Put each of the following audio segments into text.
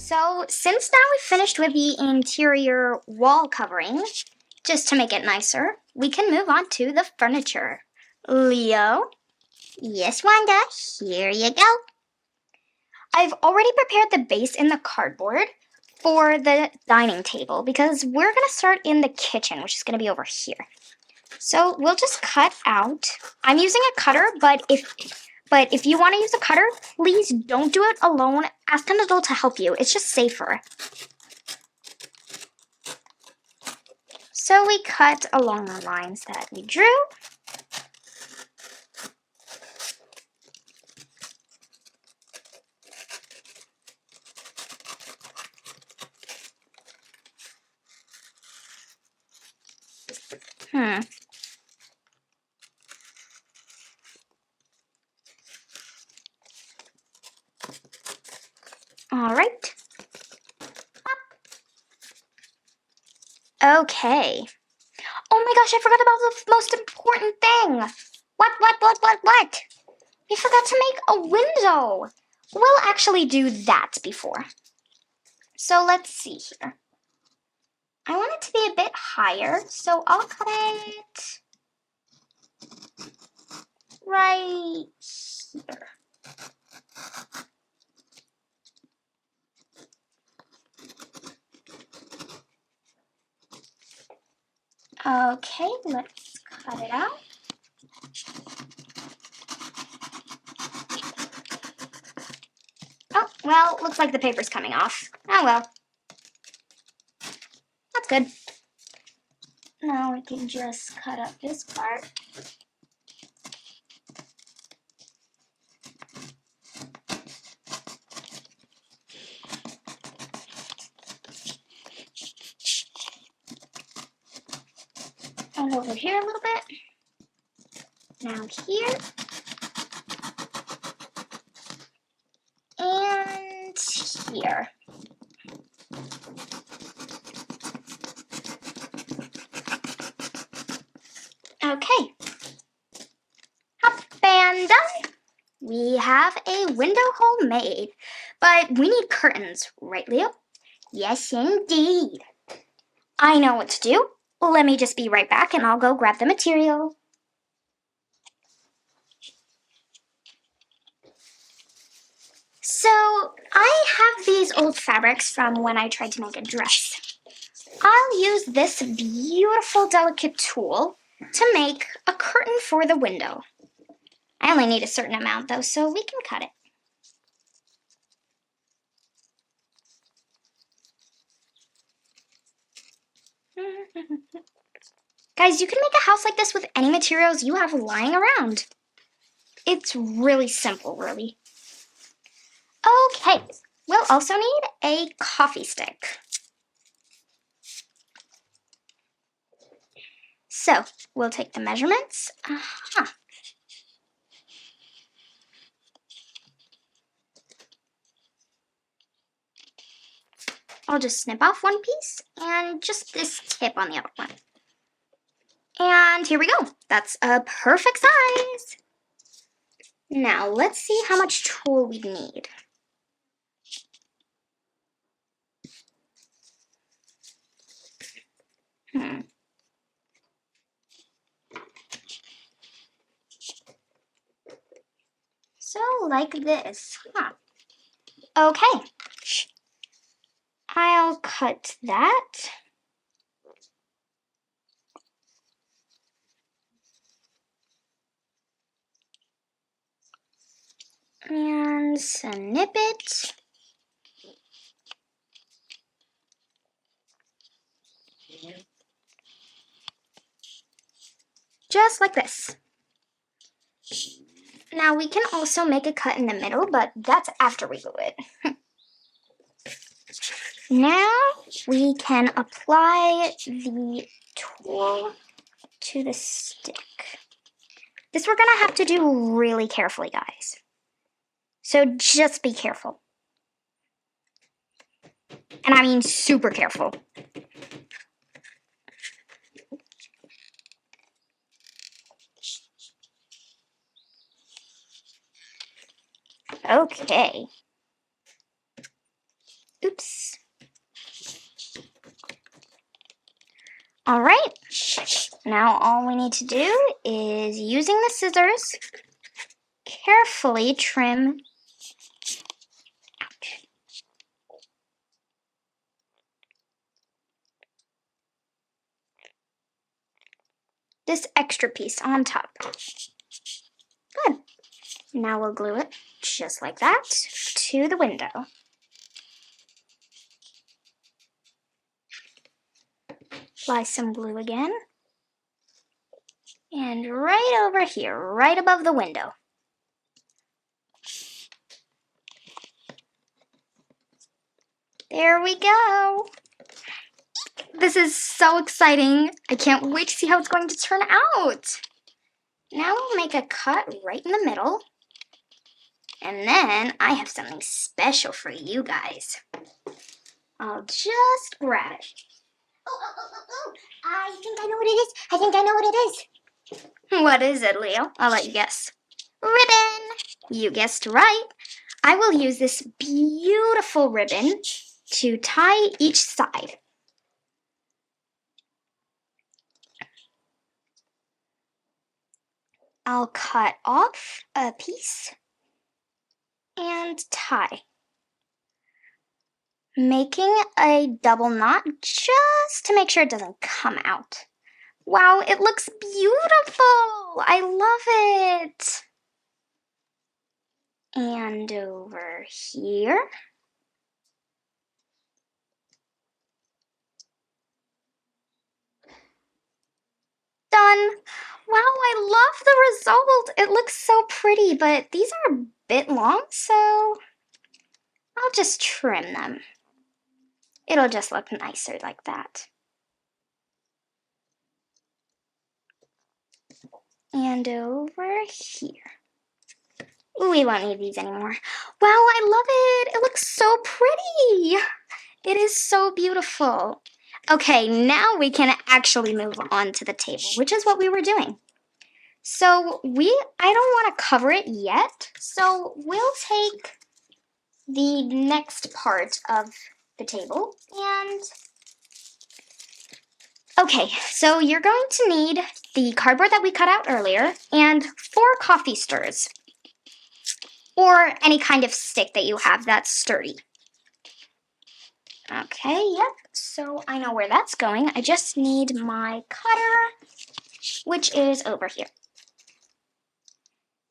So, since now we've finished with the interior wall covering, just to make it nicer, we can move on to the furniture. Leo? Yes, Wanda, here you go. I've already prepared the base in the cardboard for the dining table because we're going to start in the kitchen, which is going to be over here. So we'll just cut out. I'm using a cutter, but if you want to use a cutter, please don't do it alone. Ask an adult to help you. It's just safer. So we cut along the lines that we drew. All right. Okay. Oh my gosh, I forgot about the most important thing. What? We forgot to make a window. We'll actually do that before. So let's see here. I want it to be a bit higher, so I'll cut it right here. Okay, let's cut it out. Oh, well, looks like the paper's coming off. Oh well. That's good. Now we can just cut up this part. And over here a little bit. Now here. And here. Okay. Up and done. We have a window hole made, but we need curtains, right, Leo? Yes, indeed. I know what to do. Let me just be right back and I'll go grab the material. So, I have these old fabrics from when I tried to make a dress. I'll use this beautiful, delicate tool to make a curtain for the window. I only need a certain amount though, so we can cut it. Guys, you can make a house like this with any materials you have lying around. It's really simple, really. Okay, we'll also need a coffee stick. So, we'll take the measurements. I'll just snip off one piece and just this tip on the other one. And here we go. That's a perfect size. Now, let's see how much tulle we need. So, like this, Okay. I'll cut that. And snip it. Just like this. Now we can also make a cut in the middle, but that's after we glue it. Now we can apply the tool to the stick. This we're gonna have to do really carefully, guys. So just be careful. And I mean super careful. Okay. Oops. All right, now all we need to do is, using the scissors, carefully trim this extra piece on top. Good. Now we'll glue it just like that to the window. Apply some glue again. And right over here, right above the window. There we go. This is so exciting. I can't wait to see how it's going to turn out. Now we'll make a cut right in the middle. And then I have something special for you guys. I'll just grab it. Oh. I think I know what it is. I think I know what it is. What is it, Leo? I'll let you guess. Ribbon! You guessed right. I will use this beautiful ribbon to tie each side. I'll cut off a piece and tie, making a double knot just to make sure it doesn't come out. Wow, it looks beautiful! I love it! And over here. Done! Wow, I love the result! It looks so pretty, but these are a bit long, so I'll just trim them. It'll just look nicer like that. And over here. Ooh, we won't need these anymore. Wow, I love it! It looks so pretty! It is so beautiful. Okay, now we can actually move on to the table, which is what we were doing. So I don't want to cover it yet, so we'll take the next part of the table and... Okay, so you're going to need the cardboard that we cut out earlier and 4 coffee stirs, or any kind of stick that you have that's sturdy. Okay, yep, so I know where that's going. I just need my cutter, which is over here.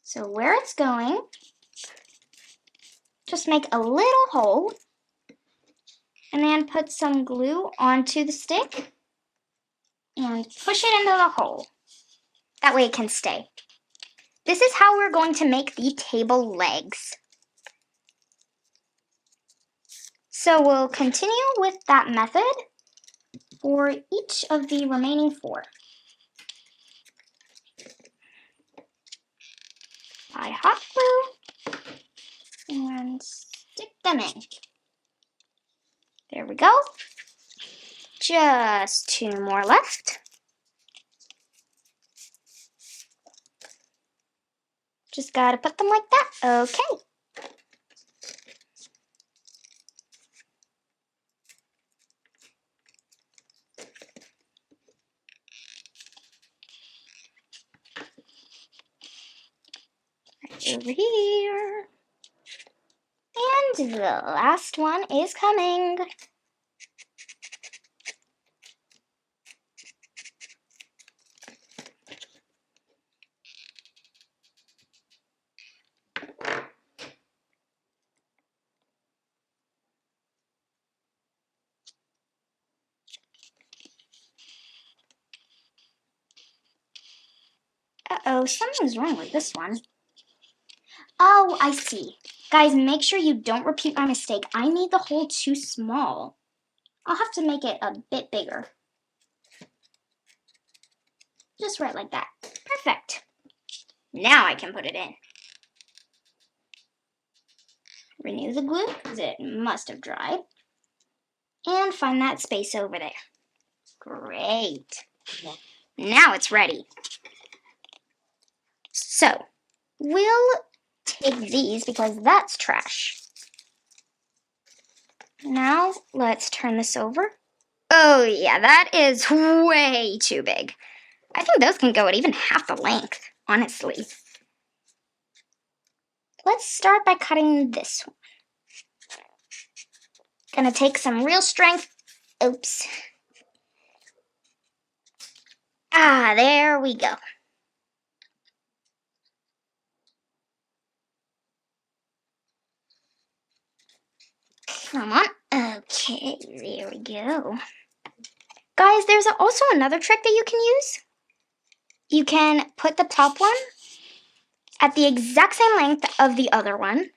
So where it's going, just make a little hole and then put some glue onto the stick and push it into the hole. That way it can stay. This is how we're going to make the table legs. So we'll continue with that method for each of the remaining 4. Apply hot glue and stick them in. There we go. Just 2 more left. Just gotta put them like that. Okay. Right over here. And the last one is coming. Uh-oh, something's wrong with this one. Oh, I see. Guys, make sure you don't repeat my mistake. I made the hole too small. I'll have to make it a bit bigger. Just right like that. Perfect. Now I can put it in. Renew the glue, because it must have dried. And find that space over there. Great. Now it's ready. So, we'll take these because that's trash. Now, let's turn this over. Oh yeah, that is way too big. I think those can go at even half the length, honestly. Let's start by cutting this one. Gonna take some real strength. Oops. Ah, there we go. Come on. Okay, there we go. Guys, there's also another trick that you can use. You can put the top one at the exact same length of the other one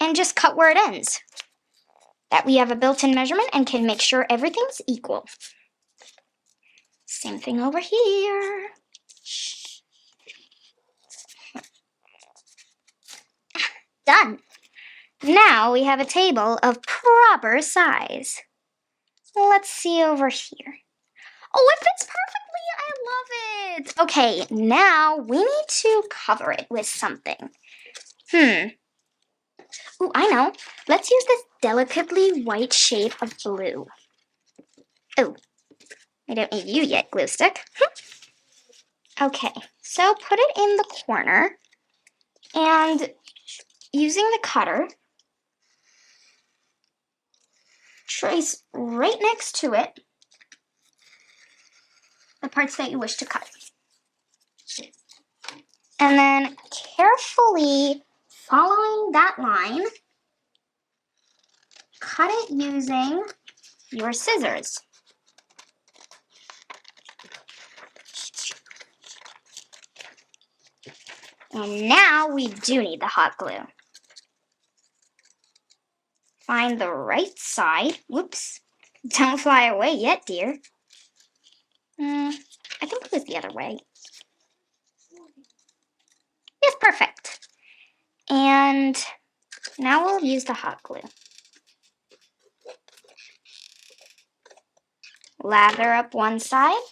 and just cut where it ends. That we have a built-in measurement and can make sure everything's equal. Same thing over here. Done. Now we have a table of proper size. Let's see over here. Oh, it fits perfectly. I love it. Okay, now we need to cover it with something. Ooh, I know. Let's use this delicately white shade of blue. Oh, I don't need you yet, glue stick. Okay, so put it in the corner and using the cutter, trace right next to it the parts that you wish to cut. And then carefully following that line, cut it using your scissors. And now we do need the hot glue. Find the right side. Whoops. Don't fly away yet, dear. I think it was the other way. Yes, perfect. And now we'll use the hot glue. Lather up one side.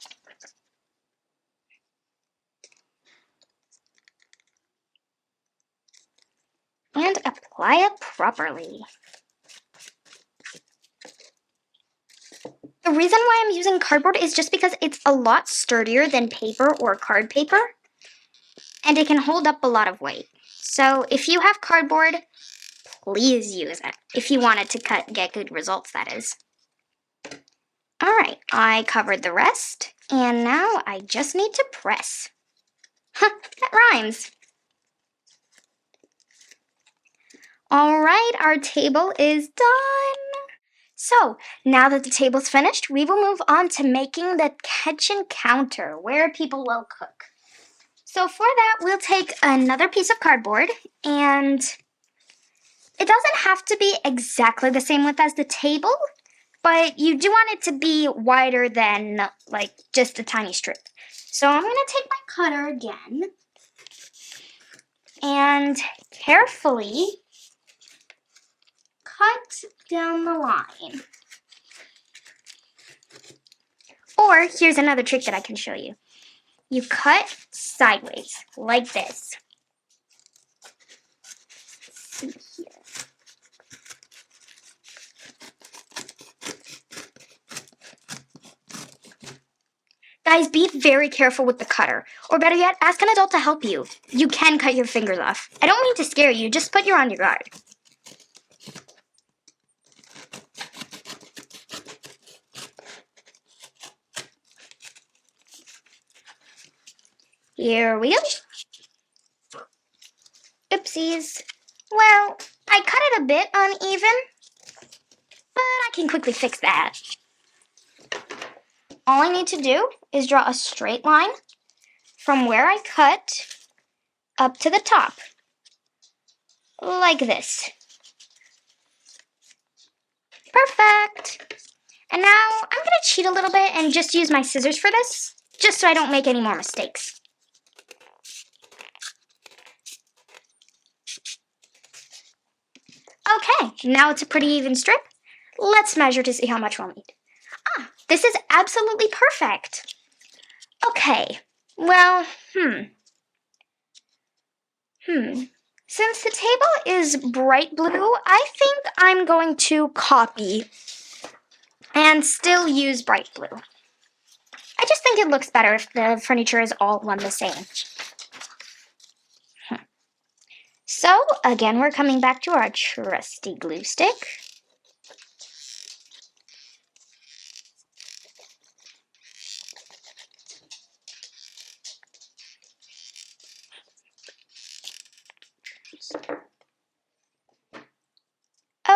And apply it properly. The reason why I'm using cardboard is just because it's a lot sturdier than paper or card paper, and it can hold up a lot of weight. So if you have cardboard, please use it. If you wanted to get good results, that is. All right, I covered the rest, and now I just need to press. That rhymes. All right, our table is done. So, now that the table's finished, we will move on to making the kitchen counter where people will cook. So for that, we'll take another piece of cardboard, and it doesn't have to be exactly the same width as the table, but you do want it to be wider than, like, just a tiny strip. So I'm going to take my cutter again and carefully cut down the line. Or here's another trick that I can show you. You cut sideways, like this. Let's see here. Guys, be very careful with the cutter. Or better yet, ask an adult to help you. You can cut your fingers off. I don't mean to scare you, just put you on your guard. Here we go. Oopsies. Well, I cut it a bit uneven, but I can quickly fix that. All I need to do is draw a straight line from where I cut up to the top, like this. Perfect. And now I'm going to cheat a little bit and just use my scissors for this, just so I don't make any more mistakes. Okay, now it's a pretty even strip. Let's measure to see how much we'll need. Ah, this is absolutely perfect. Okay, well, Since the table is bright blue, I think I'm going to copy And still use bright blue. I just think it looks better if the furniture is all one the same. So, again, we're coming back to our trusty glue stick.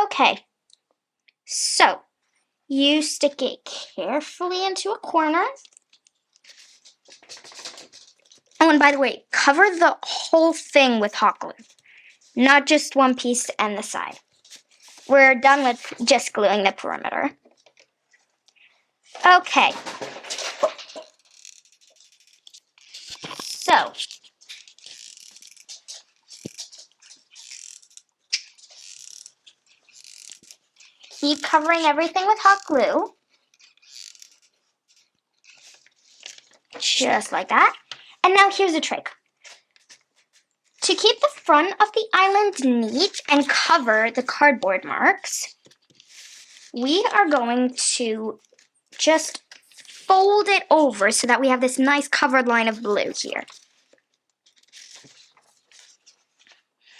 Okay, so you stick it carefully into a corner. Oh, and by the way, cover the whole thing with hot glue, not just one piece and the side. We're done with just gluing the perimeter. Okay. So, keep covering everything with hot glue. Just like that. And now here's a trick. To keep the front of the island neat and cover the cardboard marks, we are going to just fold it over so that we have this nice covered line of blue here.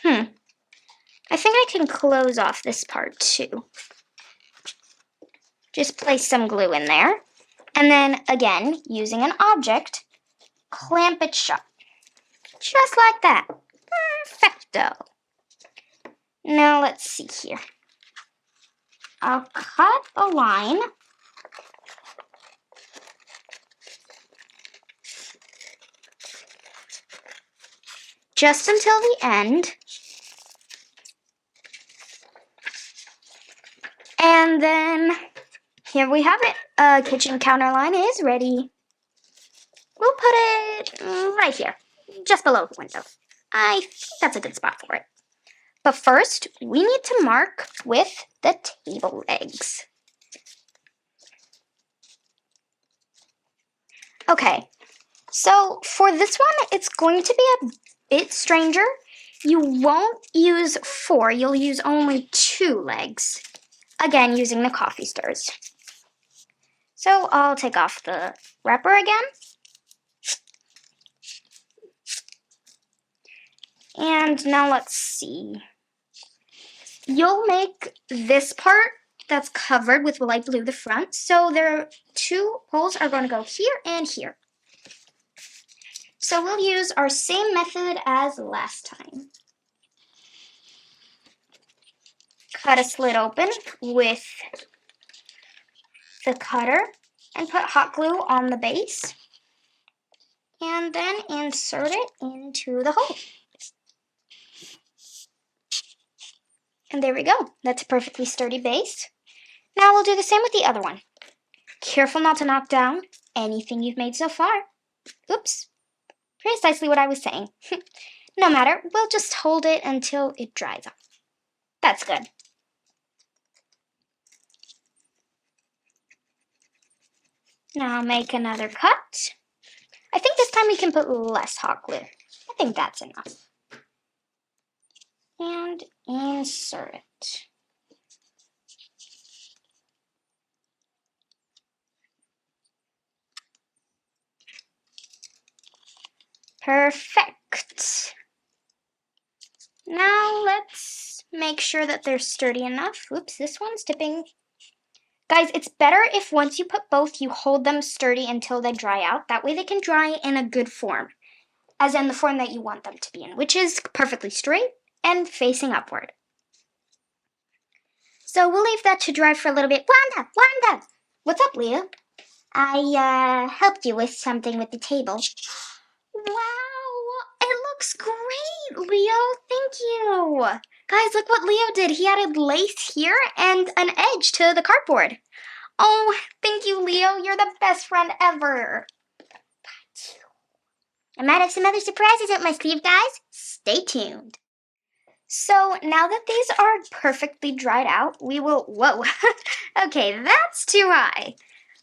I think I can close off this part too. Just place some glue in there. And then, again, using an object, clamp it shut. Just like that. Perfecto. Now let's see here. I'll cut a line. Just until the end. And then, here we have it. Kitchen counter line is ready. We'll put it right here, just below the window. I think that's a good spot for it. But first, we need to mark with the table legs. Okay, so for this one, it's going to be a bit stranger. You won't use 4, you'll use only 2 legs. Again, using the coffee stirs. So I'll take off the wrapper again. And now let's see. You'll make this part that's covered with light blue the front. So there 2 holes are going to go here and here. So we'll use our same method as last time. Cut a slit open with the cutter and put hot glue on the base. And then insert it into the hole. And there we go. That's a perfectly sturdy base. Now we'll do the same with the other one. Careful not to knock down anything you've made so far. Oops. Precisely what I was saying. No matter, we'll just hold it until it dries off. That's good. Now make another cut. I think this time we can put less hot glue. I think that's enough. And insert it. Perfect. Now let's make sure that they're sturdy enough. Oops, this one's tipping. Guys, it's better if once you put both, you hold them sturdy until they dry out. That way they can dry in a good form, as in the form that you want them to be in, which is perfectly straight and facing upward. So we'll leave that to dry for a little bit. Wanda! What's up, Leo? I helped you with something with the table. Wow, it looks great, Leo. Thank you. Guys, look what Leo did. He added lace here and an edge to the cardboard. Oh, thank you, Leo. You're the best friend ever. I might have some other surprises up my sleeve, guys. Stay tuned. So now that these are perfectly dried out, we will, whoa, okay, that's too high.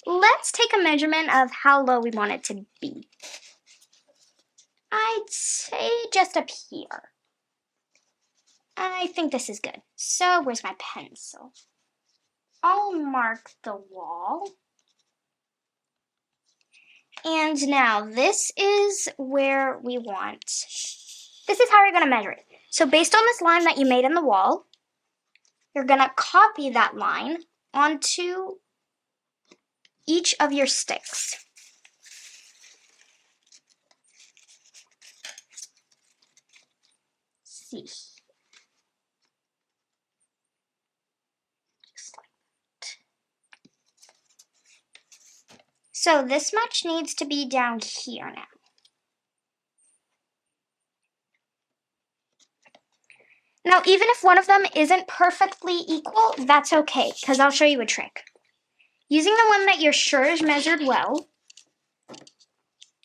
Let's take a measurement of how low we want it to be. I'd say just up here. I think this is good. So where's my pencil? I'll mark the wall. And now this is where we want. This is how you're going to measure it. So based on this line that you made in the wall, you're going to copy that line onto each of your sticks. See. Just like that. So this much needs to be down here now. Now, even if one of them isn't perfectly equal, that's okay, because I'll show you a trick. Using the one that you're sure is measured well,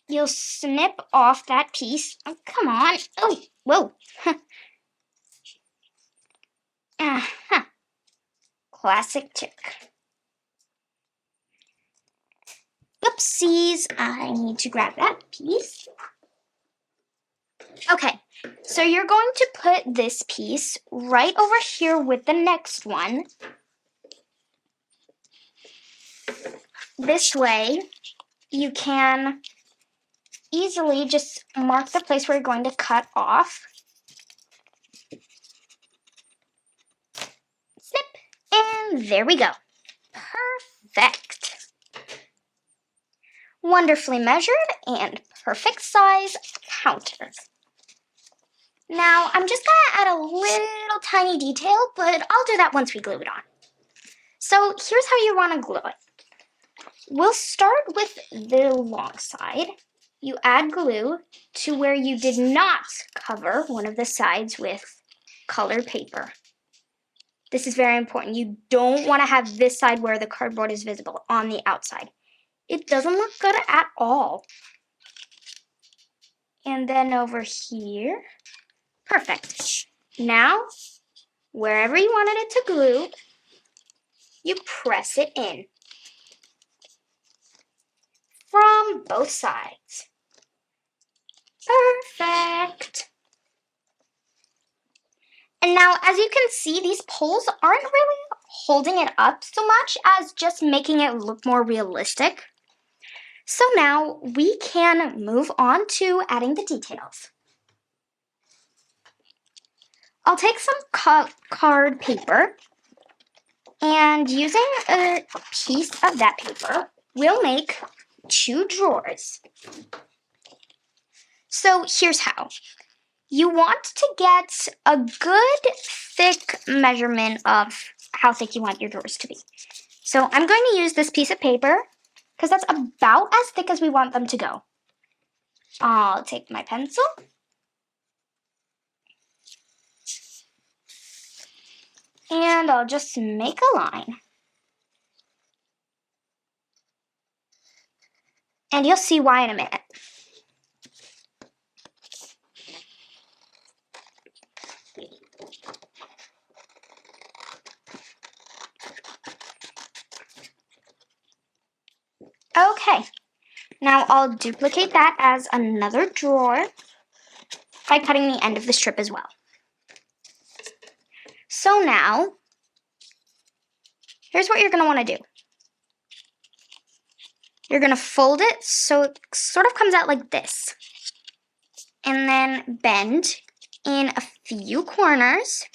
you'll snip off that piece. Oh, come on. Oh, whoa. Uh-huh. Classic trick. Oopsies. I need to grab that piece. Okay, so you're going to put this piece right over here with the next one. This way, you can easily just mark the place where you're going to cut off. Snip, and there we go. Perfect. Wonderfully measured and perfect size counter. Now, I'm just going to add a little tiny detail, but I'll do that once we glue it on. So here's how you want to glue it. We'll start with the long side. You add glue to where you did not cover one of the sides with colored paper. This is very important. You don't want to have this side where the cardboard is visible on the outside. It doesn't look good at all. And then over here. Perfect. Now, wherever you wanted it to glue, you press it in from both sides. Perfect. And now, as you can see, these poles aren't really holding it up so much as just making it look more realistic. So now we can move on to adding the details. I'll take some card paper, and using a piece of that paper, we'll make 2 drawers. So here's how. You want to get a good thick measurement of how thick you want your drawers to be. So I'm going to use this piece of paper because that's about as thick as we want them to go. I'll take my pencil. And I'll just make a line. And you'll see why in a minute. Okay, now I'll duplicate that as another drawer by cutting the end of the strip as well. So now, here's what you're going to want to do. You're going to fold it so it sort of comes out like this. And then bend in a few corners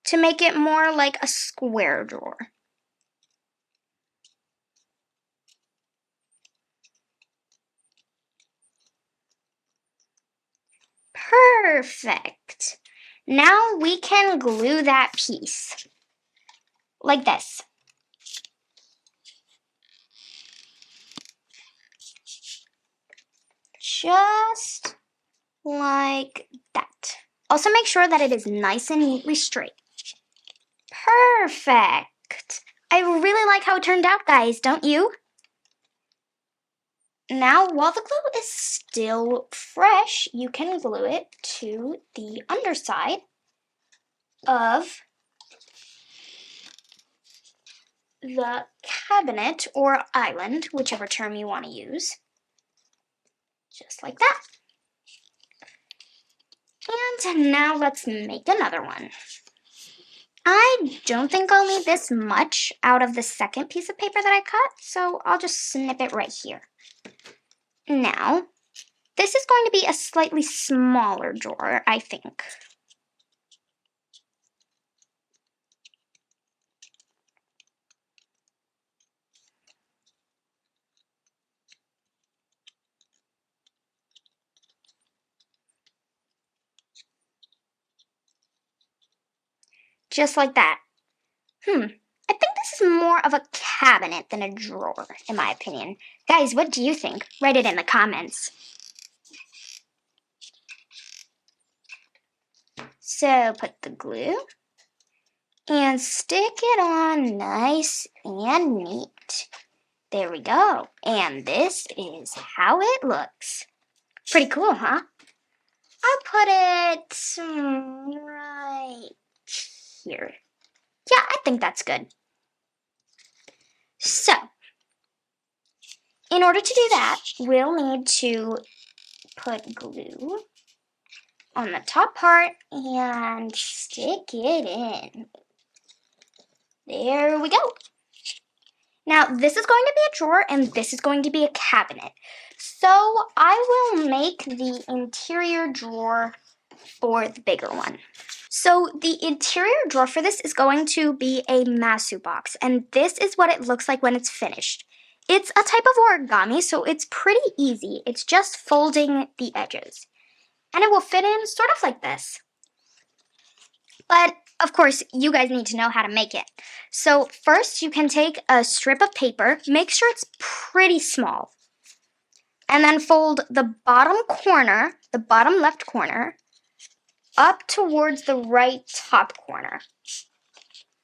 to make it more like a square drawer. Perfect. Now we can glue that piece like this. Just like that. Also make sure that it is nice and neatly straight. Perfect. I really like how it turned out, guys, don't you? Now, while the glue is still fresh, you can glue it to the underside of the cabinet or island, whichever term you want to use. Just like that. And now let's make another one. I don't think I'll need this much out of the second piece of paper that I cut, so I'll just snip it right here. Now, this is going to be a slightly smaller drawer, I think. Just like that. I think this is more of a cabinet than a drawer, in my opinion. Guys, what do you think? Write it in the comments. So, put the glue and stick it on nice and neat. There we go. And this is how it looks. Pretty cool, huh? I'll put it right here. Yeah, I think that's good. So, in order to do that, we'll need to put glue on the top part and stick it in. There we go. Now, this is going to be a drawer and this is going to be a cabinet. So, I will make the interior drawer for the bigger one. So, the interior drawer for this is going to be a masu box, and this is what it looks like when it's finished. It's a type of origami, so it's pretty easy. It's just folding the edges. And it will fit in sort of like this. But, of course, you guys need to know how to make it. So, first you can take a strip of paper, make sure it's pretty small, and then fold the bottom corner, the bottom left corner, up towards the right top corner.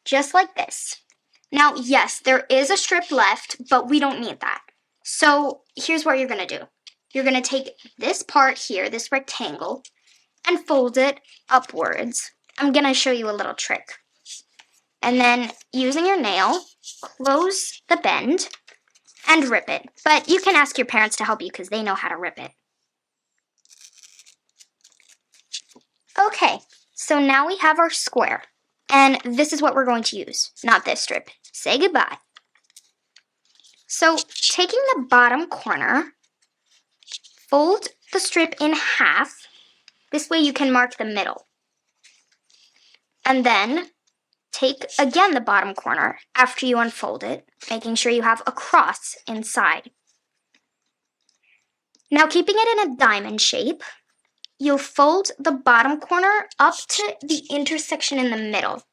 Just like this. Now, yes, there is a strip left, but we don't need that. So, here's what you're going to do. You're going to take this part here, this rectangle, and fold it upwards. I'm going to show you a little trick. And then, using your nail, close the bend and rip it. But you can ask your parents to help you because they know how to rip it. Okay, so now we have our square. And this is what we're going to use, not this strip. Say goodbye. So, taking the bottom corner, fold the strip in half. This way you can mark the middle. And then, take again the bottom corner after you unfold it, making sure you have a cross inside. Now, keeping it in a diamond shape, you'll fold the bottom corner up to the intersection in the middle,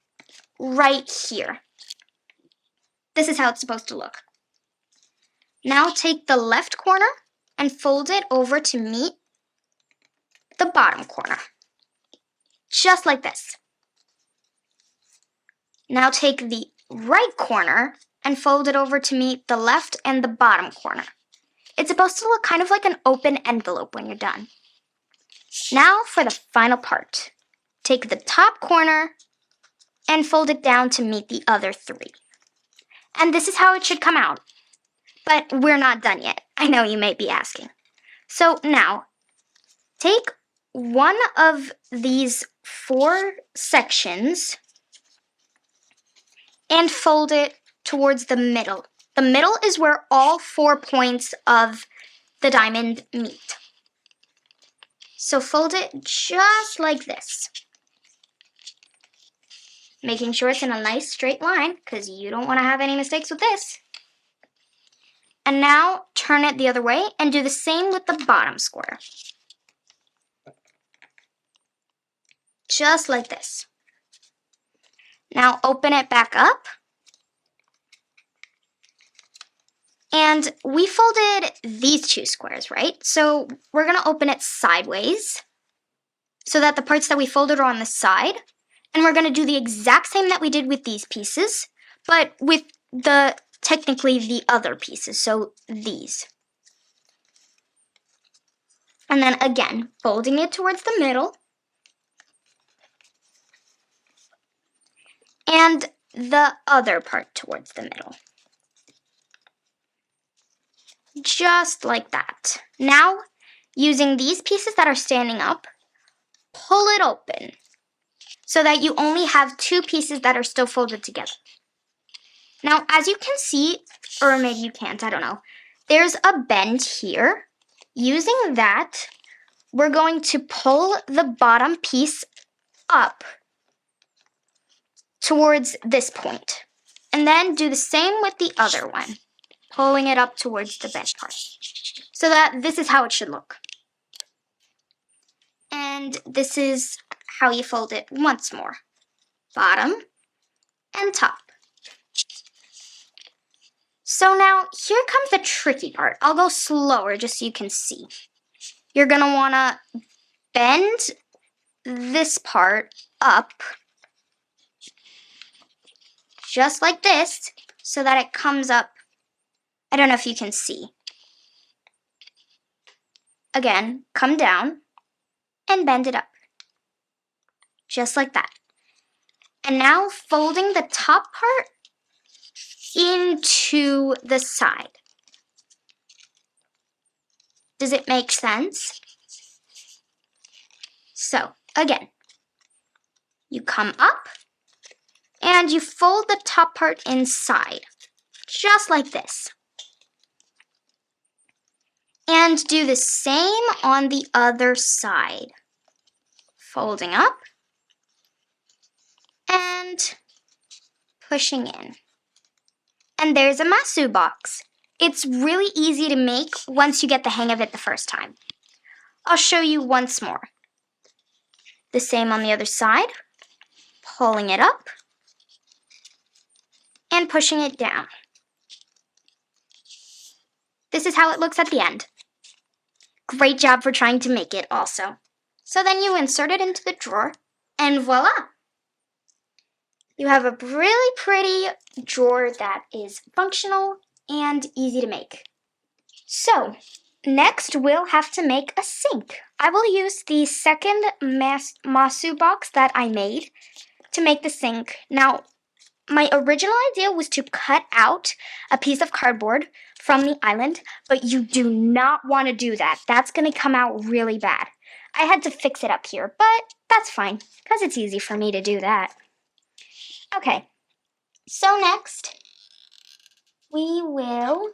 right here. This is how it's supposed to look. Now take the left corner and fold it over to meet the bottom corner, just like this. Now take the right corner and fold it over to meet the left and the bottom corner. It's supposed to look kind of like an open envelope when you're done. Now for the final part. Take the top corner and fold it down to meet the other three. And this is how it should come out. But we're not done yet. I know you may be asking. So now, take one of these 4 sections and fold it towards the middle. The middle is where all 4 points of the diamond meet. So fold it just like this. Making sure it's in a nice straight line, because you don't want to have any mistakes with this. And now turn it the other way and do the same with the bottom square. Just like this. Now open it back up. And we folded these 2 squares, right? So we're going to open it sideways so that the parts that we folded are on the side. And we're going to do the exact same that we did with these pieces, but with technically the other pieces, so these. And then again, folding it towards the middle. And the other part towards the middle. Just like that. Now, using these pieces that are standing up, pull it open. so that you only have two pieces that are still folded together. Now, as you can see, or maybe you can't, I don't know, there's a bend here. Using that, we're going to pull the bottom piece up towards this point. And then do the same with the other one, pulling it up towards the bent part. So that this is how it should look. And this is how you fold it once more. Bottom and top. So now, here comes the tricky part. I'll go slower just so you can see. You're going to want to bend this part up, just like this, so that it comes up. I don't know if you can see. Again, come down and bend it up, just like that. And now folding the top part into the side. Does it make sense? So, again, you come up and you fold the top part inside, just like this. And do the same on the other side. Folding up and pushing in. And there's a masu box. It's really easy to make once you get the hang of it the first time. I'll show you once more. The same on the other side, pulling it up and pushing it down. This is how it looks at the end. Great job for trying to make it also. So then you insert it into the drawer and voila! You have a really pretty drawer that is functional and easy to make. So, next we'll have to make a sink. I will use the second masu box that I made to make the sink. Now, my original idea was to cut out a piece of cardboard from the island, but you do not want to do that. That's going to come out really bad. I had to fix it up here, but that's fine, because it's easy for me to do that. Okay, so next, we will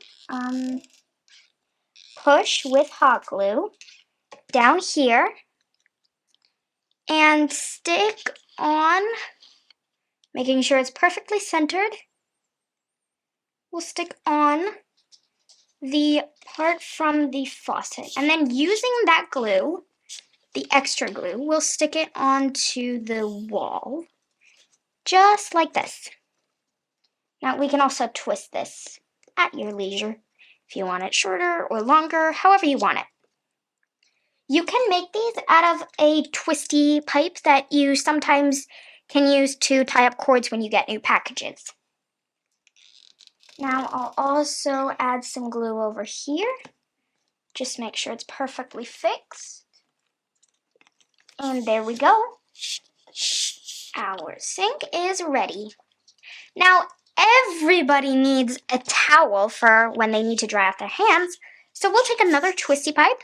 push with hot glue down here and stick on, making sure it's perfectly centered. We'll stick on the part from the faucet, and then using that glue, the extra glue, we'll stick it onto the wall, just like this. Now we can also twist this at your leisure if you want it shorter or longer, however you want it. You can make these out of a twisty pipe that you sometimes can use to tie up cords when you get new packages. Now I'll also add some glue over here. Just make sure it's perfectly fixed. And there we go. Our sink is ready. Now, everybody needs a towel for when they need to dry off their hands, so we'll take another twisty pipe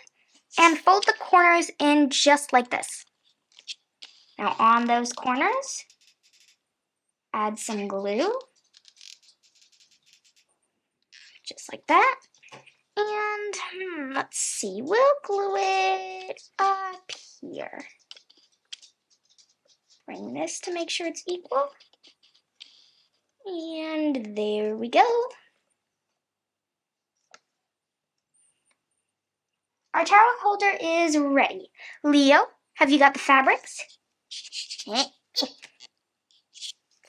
and fold the corners in just like this. Now on those corners, add some glue, just like that. And let's see, we'll glue it up here. Bring this to make sure it's equal. And there we go. Our towel holder is ready. Leo, have you got the fabrics?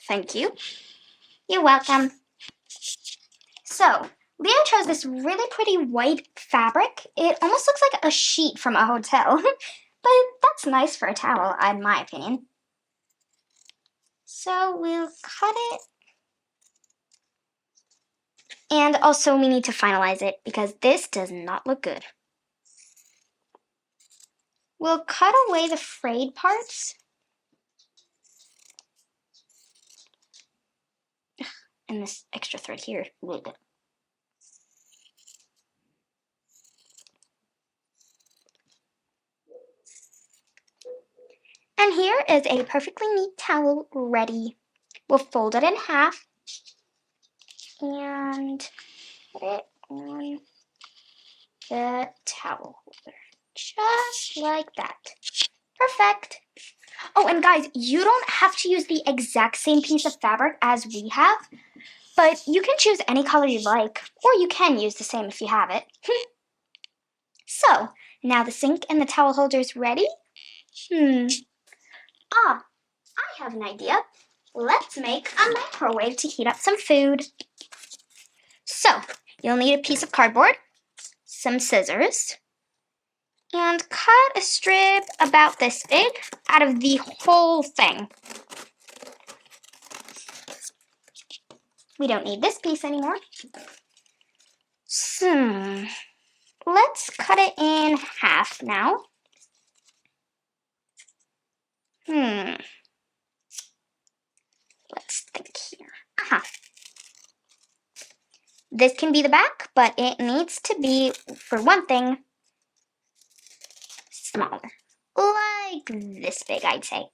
Thank you. You're welcome. So, Leo chose this really pretty white fabric. It almost looks like a sheet from a hotel, but that's nice for a towel, in my opinion. So we'll cut it. And also we need to finalize it because this does not look good. We'll cut away the frayed parts. And this extra thread here. And here is a perfectly neat towel ready. We'll fold it in half and put it on the towel holder. Just like that. Perfect. Oh, and guys, you don't have to use the exact same piece of fabric as we have, but you can choose any color you like, or you can use the same if you have it. So, now the sink and the towel holder's ready. I have an idea. Let's make a microwave to heat up some food. So, you'll need a piece of cardboard, some scissors, and cut a strip about this big out of the whole thing. We don't need this piece anymore. So, let's cut it in half now. Let's think here. This can be the back, but it needs to be, for one thing, smaller. Like this big, I'd say.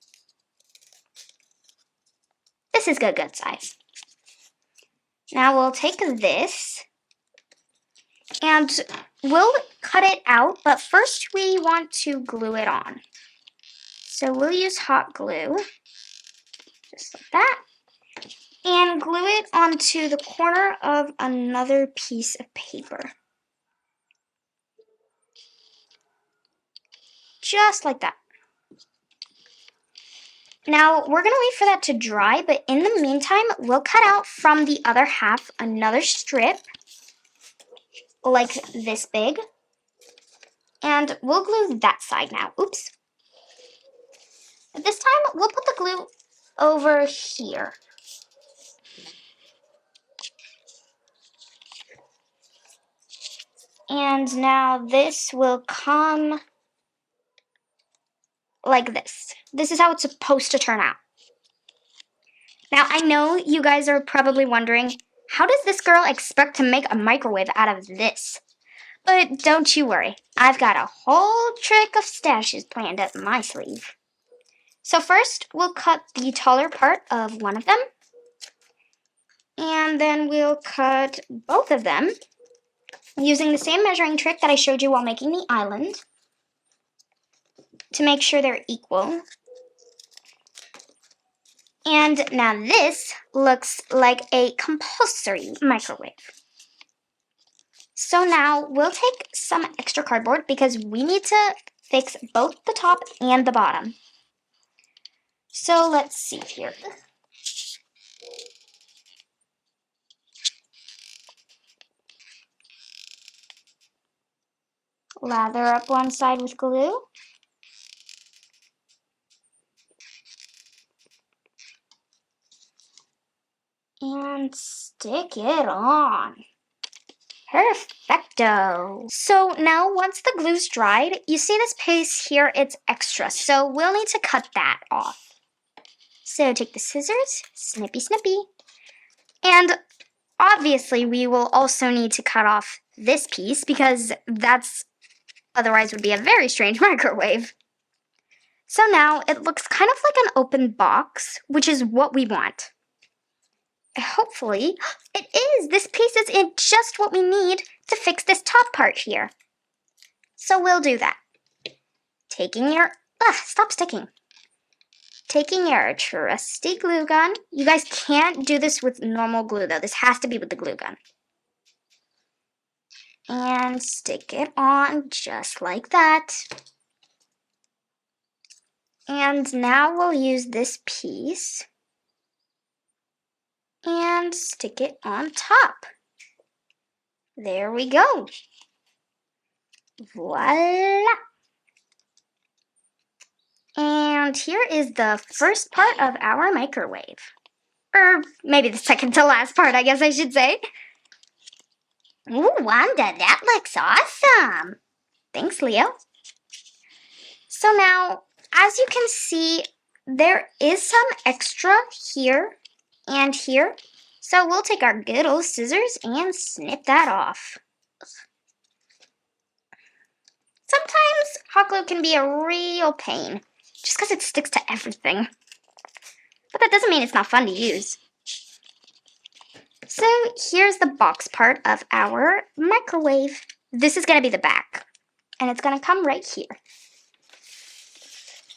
This is good size. Now we'll take this and we'll cut it out, but first we want to glue it on. So we'll use hot glue, just like that, and glue it onto the corner of another piece of paper. Just like that. Now, we're going to wait for that to dry, but in the meantime, we'll cut out from the other half another strip, like this big, and we'll glue that side now. Oops. This time, we'll put the glue over here. And now this will come like this. This is how it's supposed to turn out. Now, I know you guys are probably wondering, how does this girl expect to make a microwave out of this? But don't you worry, I've got a whole trick of stashes planned up my sleeve. So first, we'll cut the taller part of one of them. And then we'll cut both of them using the same measuring trick that I showed you while making the island to make sure they're equal. And now this looks like a compulsory microwave. So now we'll take some extra cardboard because we need to fix both the top and the bottom. So let's see here. Lather up one side with glue. And stick it on. Perfecto. So now once the glue's dried, you see this piece here, it's extra. So we'll need to cut that off. So take the scissors, snippy snippy. And obviously we will also need to cut off this piece because that's otherwise would be a very strange microwave. So now it looks kind of like an open box, which is what we want. Hopefully, it is! This piece is just what we need to fix this top part here. So we'll do that. Taking your... stop sticking. Taking your trusty glue gun. You guys can't do this with normal glue though. This has to be with the glue gun. And stick it on just like that. And now we'll use this piece and stick it on top. There we go. Voila! And here is the first part of our microwave. Or maybe the second to last part, I guess I should say. Ooh, Wanda, that looks awesome. Thanks, Leo. So now, as you can see, there is some extra here and here. So we'll take our good old scissors and snip that off. Sometimes hot glue can be a real pain. Just because it sticks to everything. But that doesn't mean it's not fun to use. So here's the box part of our microwave. This is going to be the back, and it's going to come right here.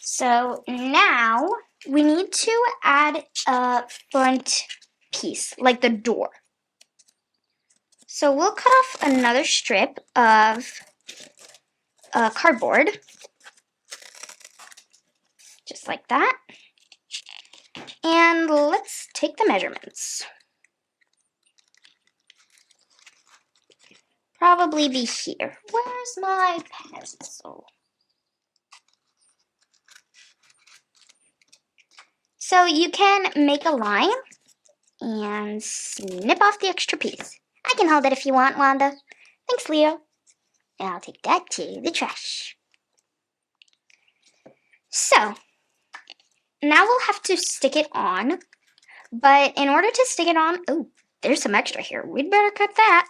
So now we need to add a front piece, like the door. So we'll cut off another strip of cardboard, just like that. And let's take the measurements. Probably be here. Where's my pencil? So you can make a line and snip off the extra piece. I can hold it if you want, Wanda. Thanks, Leo. And I'll take that to the trash. So, now we'll have to stick it on. But in order to stick it on, oh, there's some extra here. We'd better cut that.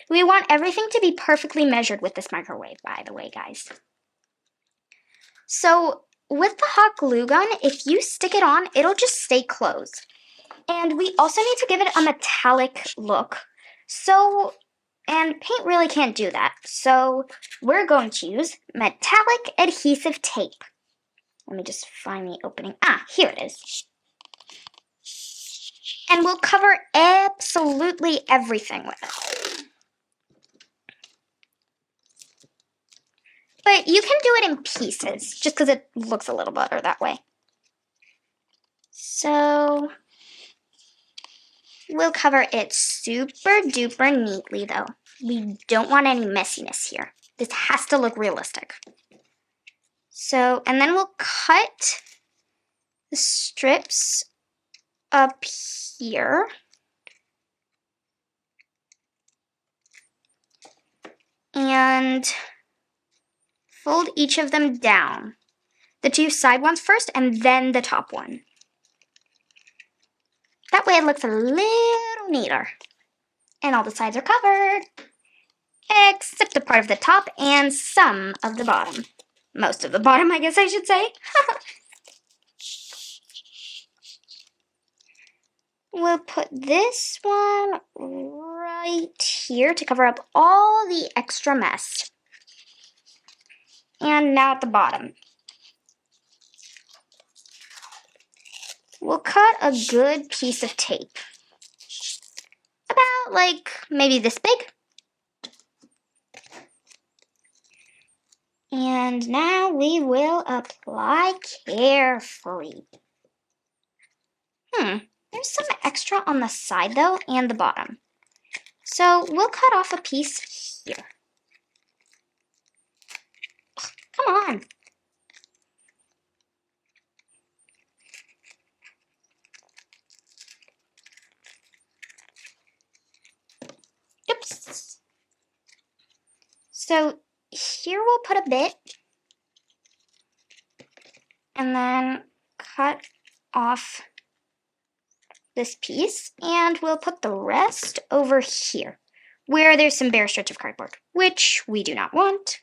We want everything to be perfectly measured with this microwave, by the way, guys. So, with the hot glue gun, if you stick it on, it'll just stay closed. And we also need to give it a metallic look. And paint really can't do that. So we're going to use metallic adhesive tape. Let me just find the opening. Ah, here it is. And we'll cover absolutely everything with it. But you can do it in pieces, just because it looks a little better that way. So we'll cover it super duper neatly though. We don't want any messiness here. This has to look realistic. So, and then we'll cut the strips up here. And fold each of them down. The two side ones first and then the top one. That way it looks a little neater. And all the sides are covered, except the part of the top and some of the bottom. Most of the bottom, I guess I should say. We'll put this one right here to cover up all the extra mess. And now at the bottom. We'll cut a good piece of tape. About like maybe this big. And now we will apply carefully. There's some extra on the side though and the bottom. So we'll cut off a piece here. Come on. Oops. So here we'll put a bit and then cut off this piece and we'll put the rest over here where there's some bare stretch of cardboard, which we do not want.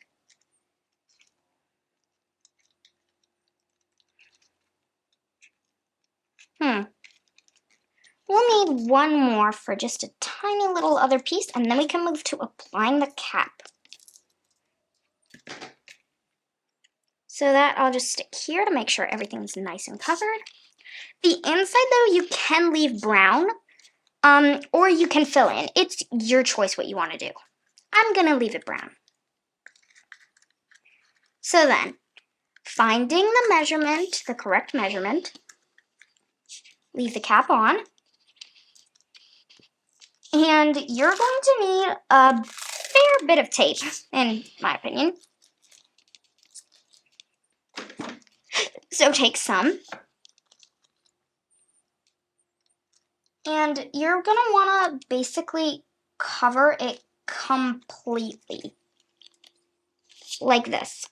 We'll need one more for just a tiny little other piece, and then we can move to applying the cap. So that I'll just stick here to make sure everything's nice and covered. The inside, though, you can leave brown, or you can fill in. It's your choice what you want to do. I'm going to leave it brown. So then, finding the measurement, the correct measurement, leave the cap on. And you're going to need a fair bit of tape, in my opinion. So take some. And you're going to want to basically cover it completely. Like this.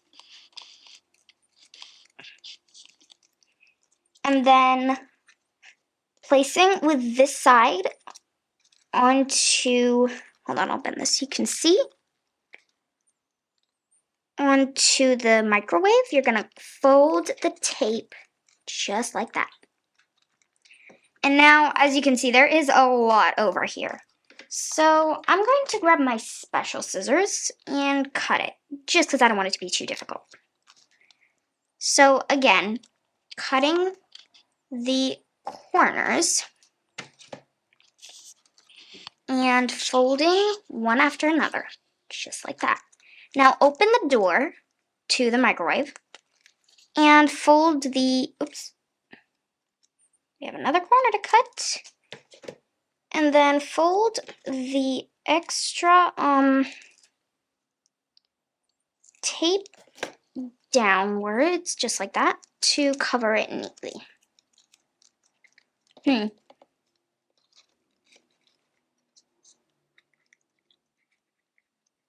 And then placing with this side onto, hold on, I'll bend this so you can see. onto the microwave, you're going to fold the tape just like that. And now, as you can see, there is a lot over here. So I'm going to grab my special scissors and cut it, just because I don't want it to be too difficult. So again, cutting the corners and folding one after another, just like that. Now open the door to the microwave and fold the, oops, we have another corner to cut. And then fold the extra tape downwards, just like that, to cover it neatly. And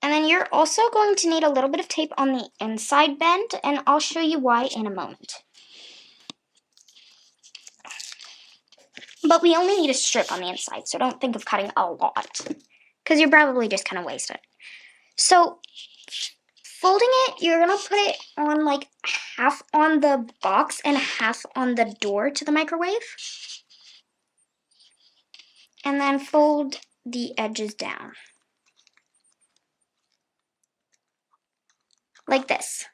then you're also going to need a little bit of tape on the inside bend, and I'll show you why in a moment. But we only need a strip on the inside, so don't think of cutting a lot, because you're probably just going to waste it. So folding it, you're going to put it on like half on the box and half on the door to the microwave. And then fold the edges down. Like this.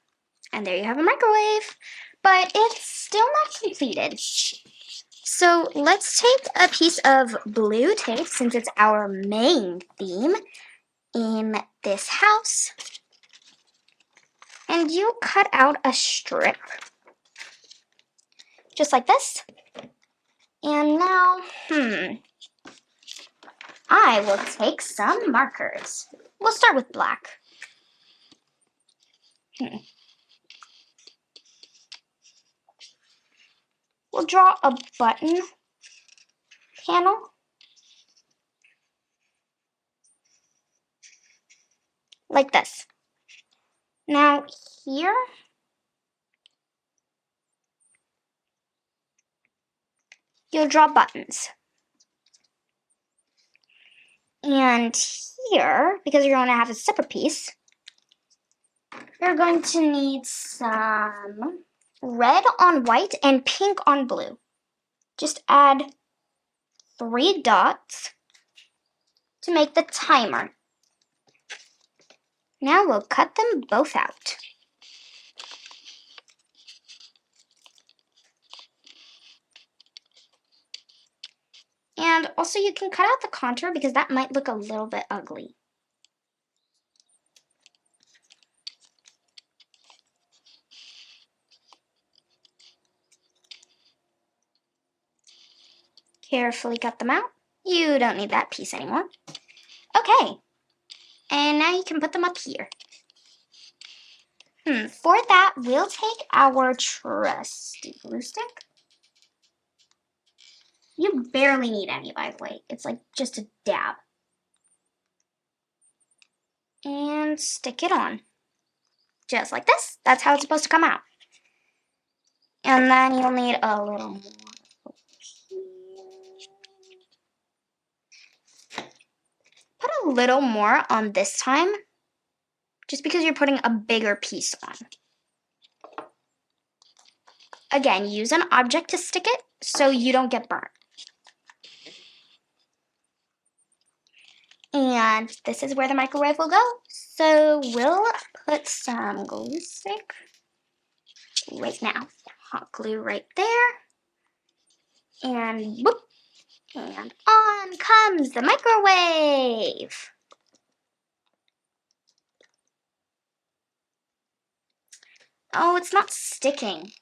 And there you have a microwave. But it's still not completed. So let's take a piece of blue tape, since it's our main theme in this house. And you cut out a strip. Just like this. And now, I will take some markers. We'll start with black. We'll draw a button panel. Like this. Now here, you'll draw buttons. And here, because you're going to have a separate piece, you're going to need some red on white and pink on blue. Just add 3 dots to make the timer. Now we'll cut them both out. And also you can cut out the contour because that might look a little bit ugly. Carefully cut them out. You don't need that piece anymore. Okay, and now you can put them up here. For that, we'll take our trusty glue stick. You barely need any, by the way. It's like just a dab. And stick it on. Just like this. That's how it's supposed to come out. And then you'll need a little more over here. Put a little more on this time, just because you're putting a bigger piece on. Again, use an object to stick it so you don't get burnt. And this is where the microwave will go. So we'll put some glue stick right now. Hot glue right there. And boop. And on comes the microwave. Oh, it's not sticking.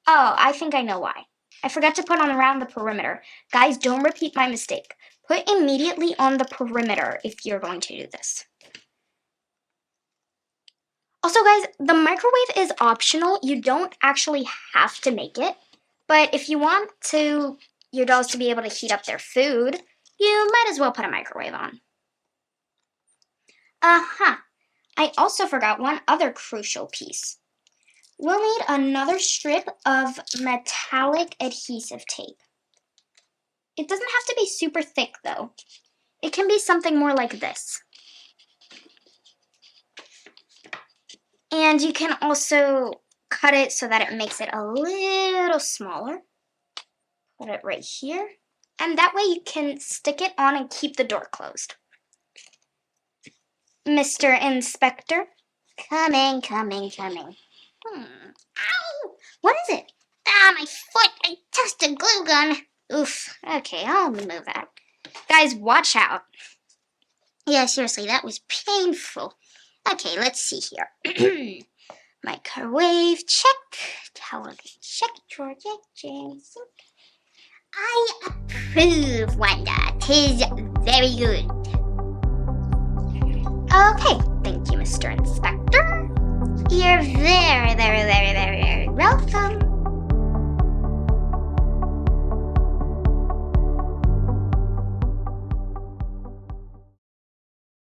Oh, I think I know why. I forgot to put on around the perimeter. Guys, don't repeat my mistake. Put immediately on the perimeter if you're going to do this. Also, guys, the microwave is optional. You don't actually have to make it. But if you want your dolls to be able to heat up their food, you might as well put a microwave on. I also forgot one other crucial piece. We'll need another strip of metallic adhesive tape. It doesn't have to be super thick, though. It can be something more like this. And you can also cut it so that it makes it a little smaller. Put it right here. And that way you can stick it on and keep the door closed. Mr. Inspector. Coming. Ow! What is it? Ah, my foot! I touched a glue gun. Oof. Okay, I'll move that. Guys, watch out. Yeah, seriously, that was painful. Okay, let's see here. Microwave, check. Television, check. Georgia, James. I approve, Wanda. 'Tis very good. Okay, thank you, Mr. Inspector. You're very welcome.